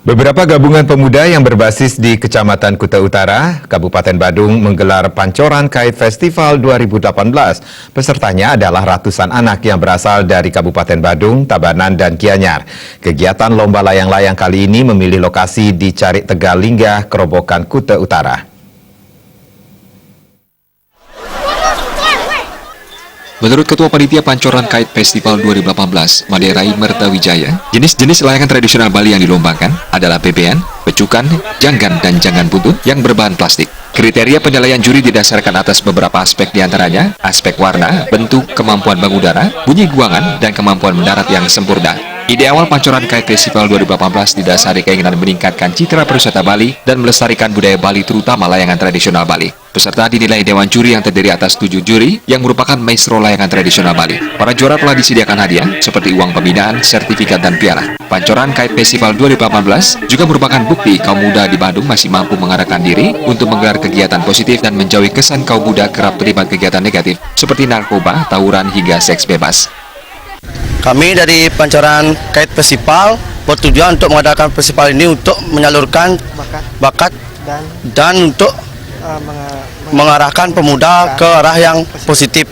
Beberapa gabungan pemuda yang berbasis di Kecamatan Kuta Utara, Kabupaten Badung menggelar Pancoran Kait Festival 2018. Pesertanya adalah ratusan anak yang berasal dari Kabupaten Badung, Tabanan, dan Gianyar. Kegiatan lomba layang-layang kali ini memilih lokasi di Carik Tegalingga, Kerobokan Kuta Utara. Menurut Ketua Panitia Pancoran Kait Festival 2018, Maderai Mertawijaya, jenis-jenis layangan tradisional Bali yang dilombakan adalah bebean, pecukan, janggan, dan janggan buntut yang berbahan plastik. Kriteria penilaian juri didasarkan atas beberapa aspek diantaranya, aspek warna, bentuk, kemampuan mengudara, bunyi guangan, dan kemampuan mendarat yang sempurna. Ide awal Pancoran Kait Festival 2018 didasari keinginan meningkatkan citra pariwisata Bali dan melestarikan budaya Bali terutama layangan tradisional Bali. Peserta dinilai Dewan Juri yang terdiri atas 7 juri yang merupakan maestro layangan tradisional Bali. Para juara telah disediakan hadiah seperti uang pembinaan, sertifikat, dan piala. Pancoran Kait Festival 2018 juga merupakan bukti kaum muda di Badung masih mampu mengarahkan diri untuk menggelar kegiatan positif dan menjauhi kesan kaum muda kerap terlibat kegiatan negatif seperti narkoba, tawuran, hingga seks bebas. Kami dari Pancoran Kait Festival bertujuan untuk mengadakan festival ini untuk menyalurkan bakat dan untuk mengarahkan pemuda ke arah yang positif.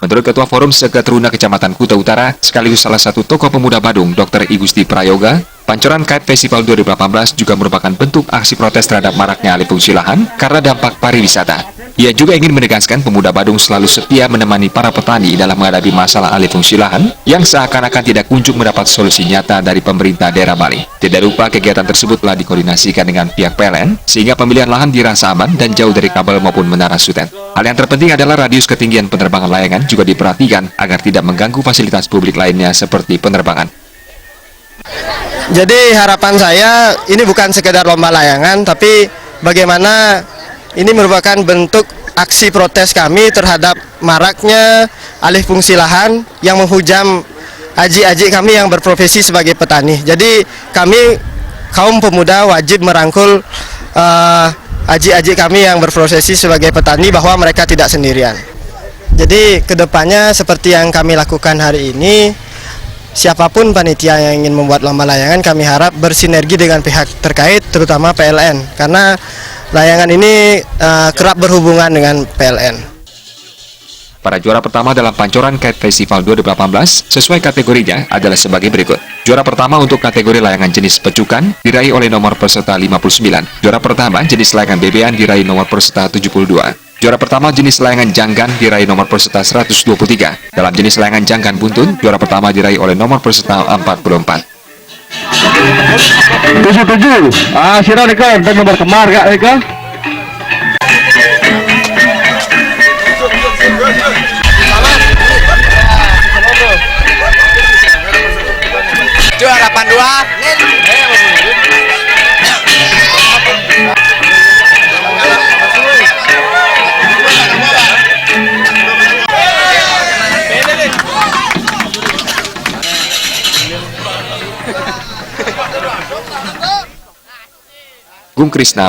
Menurut Ketua Forum Segatruna Kecamatan Kuta Utara, sekaligus salah satu tokoh pemuda Badung, Dr. Igusti Prayoga, Pancoran Kait Festival 2018 juga merupakan bentuk aksi protes terhadap maraknya alih fungsi lahan karena dampak pariwisata. Ia juga ingin menegaskan pemuda Badung selalu setia menemani para petani dalam menghadapi masalah alih fungsi lahan yang seakan-akan tidak kunjung mendapat solusi nyata dari pemerintah daerah Bali. Tidak lupa kegiatan tersebut telah dikoordinasikan dengan pihak PLN sehingga pemilihan lahan dirasa aman dan jauh dari kabel maupun menara sutet. Hal yang terpenting adalah radius ketinggian penerbangan layangan juga diperhatikan agar tidak mengganggu fasilitas publik lainnya seperti penerbangan. Jadi harapan saya ini bukan sekedar lomba layangan, tapi bagaimana ini merupakan bentuk aksi protes kami terhadap maraknya alih fungsi lahan yang menghujam aji-aji kami yang berprofesi sebagai petani. Jadi kami kaum pemuda wajib merangkul aji-aji kami yang berprofesi sebagai petani bahwa mereka tidak sendirian. Jadi kedepannya seperti yang kami lakukan hari ini, siapapun panitia yang ingin membuat lomba layangan kami harap bersinergi dengan pihak terkait terutama PLN karena layangan ini kerap berhubungan dengan PLN. Para juara pertama dalam Pancoran Kait Festival 2018 sesuai kategorinya adalah sebagai berikut. Juara pertama untuk kategori layangan jenis pecukan diraih oleh nomor peserta 59. Juara pertama jenis layangan bebean diraih nomor peserta 72. Juara pertama jenis layangan janggan diraih nomor peserta 123. Dalam jenis layangan janggan buntut, juara pertama diraih oleh nomor peserta 44. 77. Sira nika dan nomor kemar kak nika. Juara 82. Gung Krisna